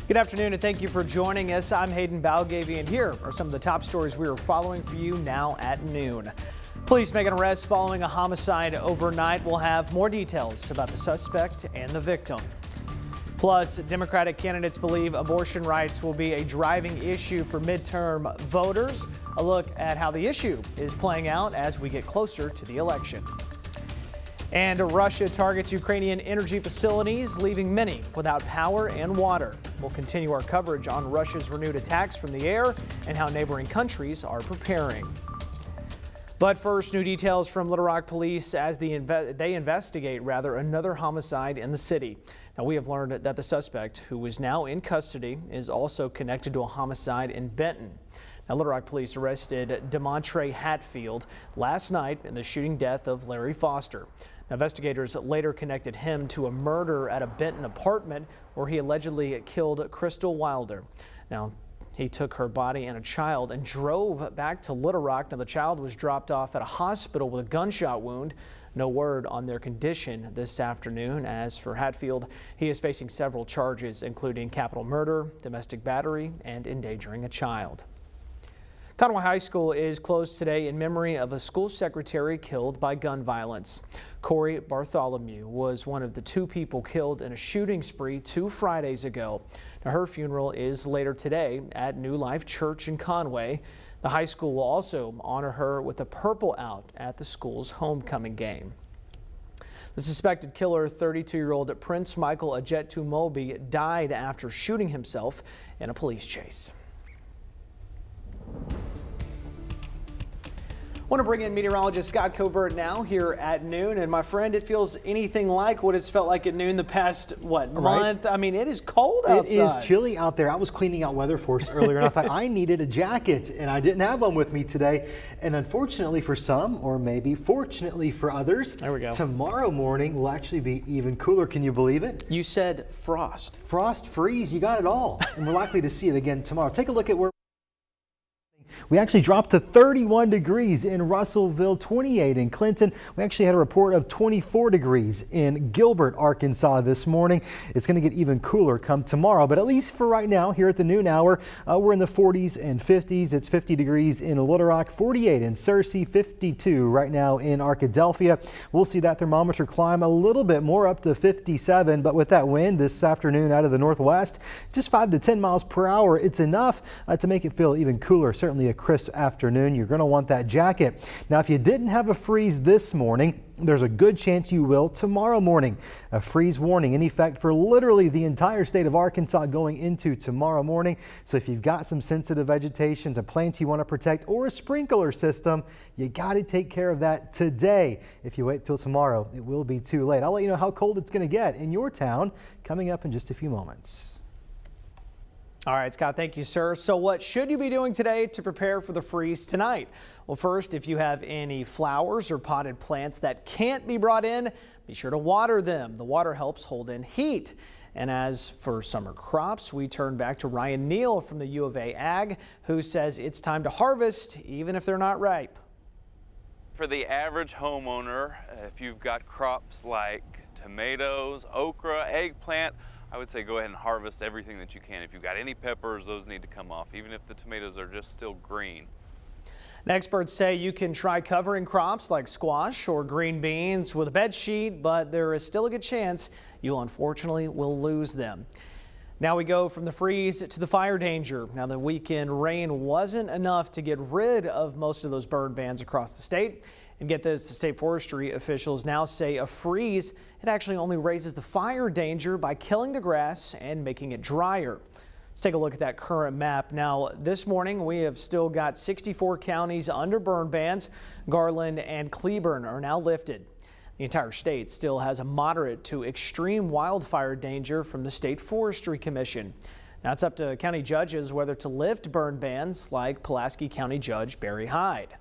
Good afternoon and thank you for joining us. I'm Hayden Balgavy and here are some of the top stories we are following for you now at noon. Police make an arrest following a homicide overnight. We'll have more details about the suspect and the victim. Plus, Democratic candidates believe abortion rights will be a driving issue for midterm voters. A look at how the issue is playing out as we get closer to the election. And Russia targets Ukrainian energy facilities, leaving many without power and water. We'll continue our coverage on Russia's renewed attacks from the air and how neighboring countries are preparing. But first, new details from Little Rock police as they investigate another homicide in the city. Now, we have learned that the suspect, who is now in custody, is also connected to a homicide in Benton. Now, Little Rock police arrested DeMontre Hatfield last night in the shooting death of Larry Foster. Now, investigators later connected him to a murder at a Benton apartment where he allegedly killed Crystal Wilder. Now, he took her body and a child and drove back to Little Rock. Now, the child was dropped off at a hospital with a gunshot wound. No word on their condition this afternoon. As for Hatfield, he is facing several charges, including capital murder, domestic battery, and endangering a child. Conway High School is closed today in memory of a school secretary killed by gun violence. Corey Bartholomew was one of the two people killed in a shooting spree 2 Fridays ago. Now, her funeral is later today at New Life Church in Conway. The high school will also honor her with a purple out at the school's homecoming game. The suspected killer, 32-year-old Prince Michael Ajetumobi, died after shooting himself in a police chase. I want to bring in meteorologist Scott Covert now here at noon. And my friend, it feels anything like what it's felt like at noon the past, month? Right. I mean, it is cold outside. It is chilly out there. I was cleaning out weather for us earlier and I thought I needed a jacket and I didn't have one with me today. And unfortunately for some, or maybe fortunately for others, there we go. Tomorrow morning will actually be even cooler. Can you believe it? You said frost. Frost, freeze, you got it all. And we're likely to see it again tomorrow. Take a look at where we actually dropped to 31 degrees in Russellville, 28 in Clinton. We actually had a report of 24 degrees in Gilbert, Arkansas this morning. It's going to get even cooler come tomorrow, but at least for right now here at the noon hour, we're in the 40s and 50s. It's 50 degrees in Little Rock, 48 in Searcy, 52 right now in Arkadelphia. We'll see that thermometer climb a little bit more up to 57, but with that wind this afternoon out of the northwest, just 5 to 10 miles per hour, it's enough to make it feel even cooler. Certainly a crisp afternoon. You're going to want that jacket. Now, if you didn't have a freeze this morning, there's a good chance you will tomorrow morning. A freeze warning in effect for literally the entire state of Arkansas going into tomorrow morning. So if you've got some sensitive vegetation, some plants you want to protect, or a sprinkler system, you got to take care of that today. If you wait till tomorrow, it will be too late. I'll let you know how cold it's going to get in your town coming up in just a few moments. All right, Scott, thank you, sir. So what should you be doing today to prepare for the freeze tonight? Well, first, if you have any flowers or potted plants that can't be brought in, be sure to water them. The water helps hold in heat. And as for summer crops, we turn back to Ryan Neal from the U of A Ag, who says it's time to harvest even if they're not ripe. For the average homeowner, if you've got crops like tomatoes, okra, eggplant, I would say go ahead and harvest everything that you can. If you've got any peppers, those need to come off, even if the tomatoes are just still green. And experts say you can try covering crops like squash or green beans with a bed sheet, but there is still a good chance you unfortunately will lose them. Now we go from the freeze to the fire danger. Now, the weekend rain wasn't enough to get rid of most of those burn bans across the state. And get this, the state forestry officials now say a freeze, it actually only raises the fire danger by killing the grass and making it drier. Let's take a look at that current map. Now, this morning we have still got 64 counties under burn bans. Garland and Cleburne are now lifted. The entire state still has a moderate to extreme wildfire danger from the State Forestry Commission. Now it's up to county judges whether to lift burn bans like Pulaski County Judge Barry Hyde.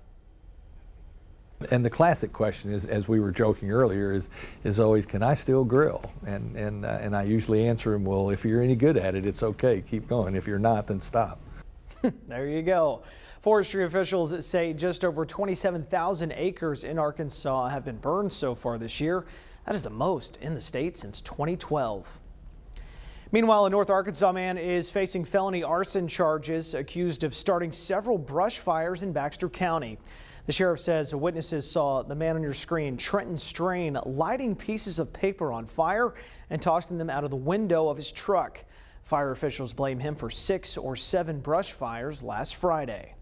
And the classic question is, as we were joking earlier, is always, can I still grill? And I usually answer them, well, if you're any good at it, it's okay, keep going. If you're not, then stop. There you go. Forestry officials say just over 27,000 acres in Arkansas have been burned so far this year. That is the most in the state since 2012. Meanwhile, a North Arkansas man is facing felony arson charges, accused of starting several brush fires in Baxter County. The sheriff says witnesses saw the man on your screen, Trenton Strain, lighting pieces of paper on fire and tossing them out of the window of his truck. Fire officials blame him for 6 or 7 brush fires last Friday.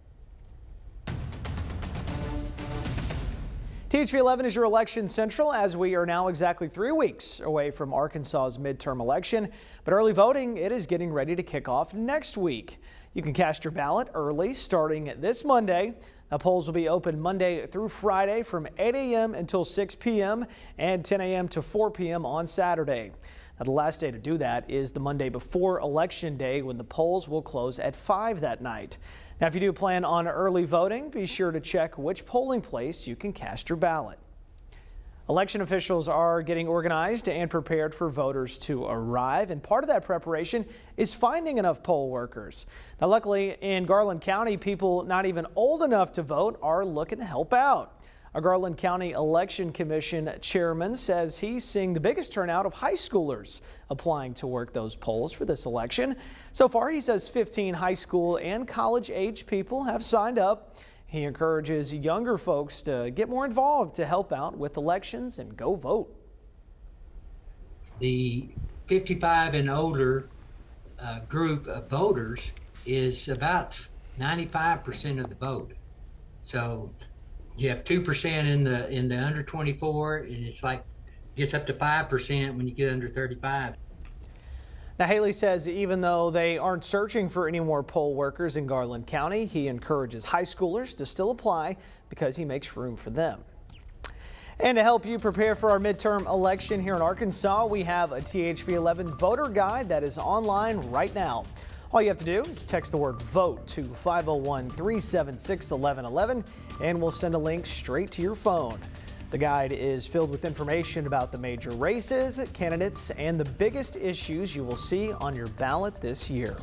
THV 11 is your election central as we are now exactly 3 weeks away from Arkansas's midterm election. But early voting, it is getting ready to kick off next week. You can cast your ballot early starting this Monday. The polls will be open Monday through Friday from 8 a.m. until 6 p.m. and 10 a.m. to 4 p.m. on Saturday. Now, the last day to do that is the Monday before Election Day, when the polls will close at 5 that night. Now, if you do plan on early voting, be sure to check which polling place you can cast your ballot. Election officials are getting organized and prepared for voters to arrive, and part of that preparation is finding enough poll workers. Now, luckily in Garland County, people not even old enough to vote are looking to help out. A Garland County Election Commission chairman says he's seeing the biggest turnout of high schoolers applying to work those polls for this election. So far, he says 15 high school and college age people have signed up. He encourages younger folks to get more involved to help out with elections and go vote. The 55 and older group of voters is about 95% of the vote. So you have 2% in the under 24, and it's like gets up to 5% when you get under 35. Now, Haley says even though they aren't searching for any more poll workers in Garland County, he encourages high schoolers to still apply because he makes room for them. And to help you prepare for our midterm election here in Arkansas, we have a THV 11 voter guide that is online right now. All you have to do is text the word VOTE to 501-376-1111 and we'll send a link straight to your phone. The guide is filled with information about the major races, candidates, and the biggest issues you will see on your ballot this year.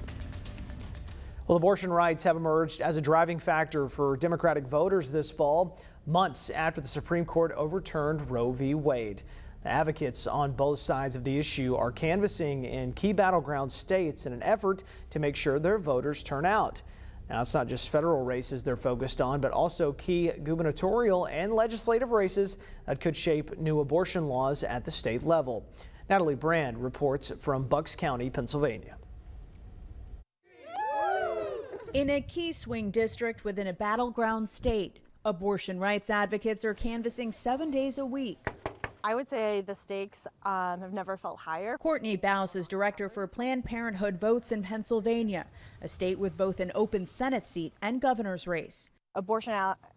Well, abortion rights have emerged as a driving factor for Democratic voters this fall, months after the Supreme Court overturned Roe v. Wade. The advocates on both sides of the issue are canvassing in key battleground states in an effort to make sure their voters turn out. Now, it's not just federal races they're focused on, but also key gubernatorial and legislative races that could shape new abortion laws at the state level. Natalie Brand reports from Bucks County, Pennsylvania. In a key swing district within a battleground state, abortion rights advocates are canvassing 7 days a week. I would say the stakes have never felt higher. Courtney Baus is director for Planned Parenthood Votes in Pennsylvania, a state with both an open Senate seat and governor's race. Abortion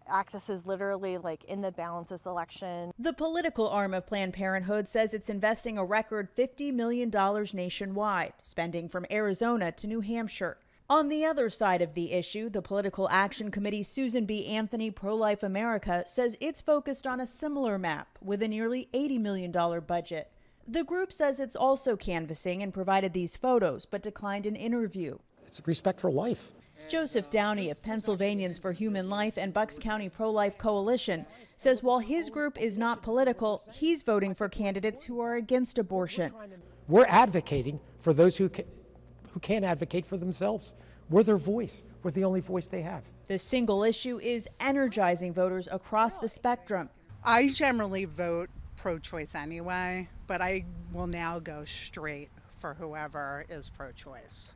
access is literally like in the balance this election. The political arm of Planned Parenthood says it's investing a record $50 million nationwide, spending from Arizona to New Hampshire. On the other side of the issue, the Political Action Committee Susan B. Anthony Pro-Life America says it's focused on a similar map with a nearly $80 million budget. The group says it's also canvassing and provided these photos, but declined an interview. It's respect for life. Joseph Downey of Pennsylvanians for Human Life and Bucks County Pro-Life Coalition says while his group is not political, he's voting for candidates who are against abortion. We're advocating for those who can't advocate for themselves. We're their voice. We're the only voice they have. The single issue is energizing voters across the spectrum. I generally vote pro-choice anyway, but I will now go straight for whoever is pro-choice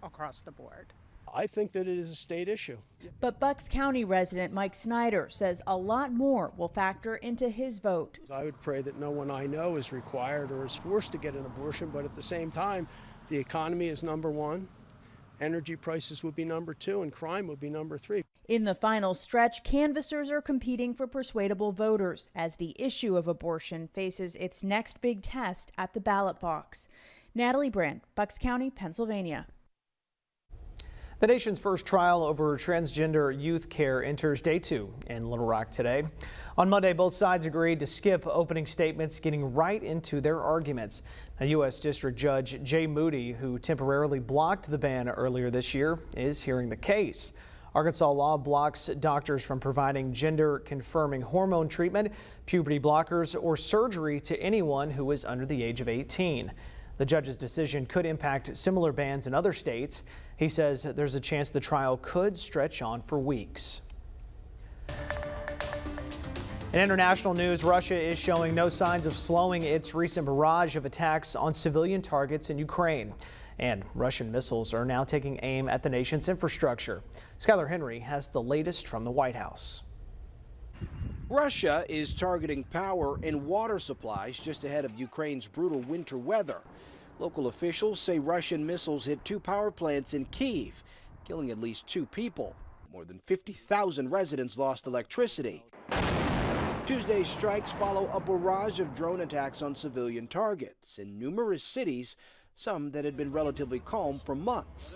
across the board. I think that it is a state issue. But Bucks County resident Mike Snyder says a lot more will factor into his vote. I would pray that no one I know is required or is forced to get an abortion, but at the same time, the economy is number one, energy prices would be number two, and crime would be number three. In the final stretch, canvassers are competing for persuadable voters as the issue of abortion faces its next big test at the ballot box. Natalie Brand, Bucks County, Pennsylvania. The nation's first trial over transgender youth care enters day 2 in Little Rock today. On Monday, both sides agreed to skip opening statements, getting right into their arguments. A U.S. District Judge Jay Moody, who temporarily blocked the ban earlier this year, is hearing the case. Arkansas law blocks doctors from providing gender-confirming hormone treatment, puberty blockers, or surgery to anyone who is under the age of 18. The judge's decision could impact similar bans in other states. He says there's a chance the trial could stretch on for weeks. In international news, Russia is showing no signs of slowing its recent barrage of attacks on civilian targets in Ukraine. And Russian missiles are now taking aim at the nation's infrastructure. Skylar Henry has the latest from the White House. Russia is targeting power and water supplies just ahead of Ukraine's brutal winter weather. Local officials say Russian missiles hit 2 power plants in Kyiv, killing at least 2 people. More than 50,000 residents lost electricity. Tuesday's strikes follow a barrage of drone attacks on civilian targets in numerous cities, some that had been relatively calm for months.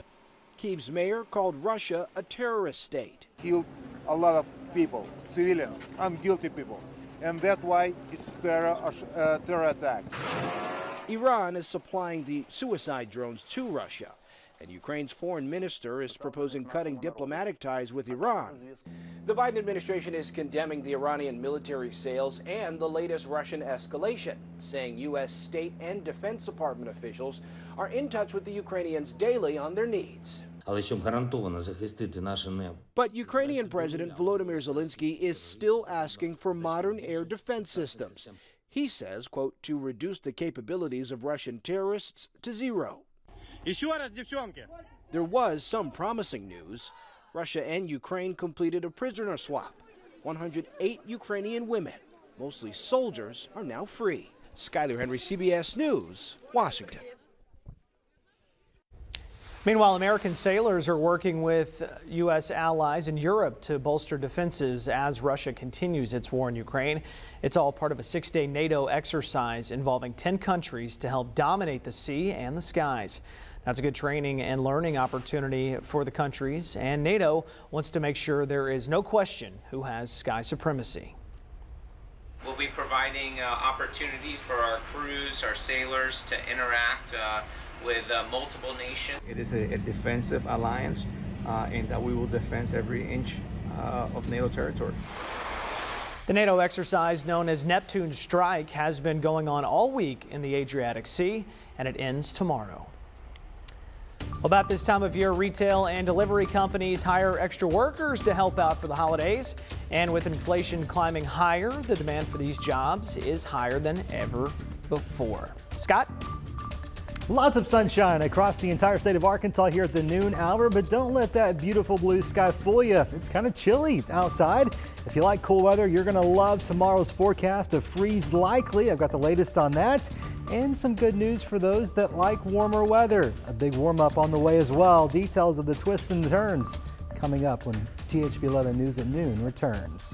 Kyiv's mayor called Russia a terrorist state. Killed a lot of people, civilians, unguilty people, and that's why it's terror attack. Iran is supplying the suicide drones to Russia, and Ukraine's foreign minister is proposing cutting diplomatic ties with Iran. The Biden administration is condemning the Iranian military sales and the latest Russian escalation, saying U.S. State and Defense Department officials are in touch with the Ukrainians daily on their needs. But Ukrainian President Volodymyr Zelensky is still asking for modern air defense systems. He says, quote, to reduce the capabilities of Russian terrorists to zero. There was some promising news. Russia and Ukraine completed a prisoner swap. 108 Ukrainian women, mostly soldiers, are now free. Skylar Henry, CBS News, Washington. Meanwhile, American sailors are working with U.S. allies in Europe to bolster defenses as Russia continues its war in Ukraine. It's all part of a 6-day NATO exercise involving 10 countries to help dominate the sea and the skies. That's a good training and learning opportunity for the countries, and NATO wants to make sure there is no question who has sky supremacy. We'll be providing opportunity for our crews, our sailors to interact with multiple nations. It is a defensive alliance in that we will defend every inch of NATO territory. The NATO exercise known as Neptune Strike has been going on all week in the Adriatic Sea, and it ends tomorrow. About this time of year, retail and delivery companies hire extra workers to help out for the holidays. And with inflation climbing higher, the demand for these jobs is higher than ever before. Scott? Lots of sunshine across the entire state of Arkansas here at the noon hour, but don't let that beautiful blue sky fool you. It's kind of chilly outside. If you like cool weather, you're going to love tomorrow's forecast of freeze likely. I've got the latest on that and some good news for those that like warmer weather. A big warm up on the way as well. Details of the twists and turns coming up when THB 11 News at noon returns.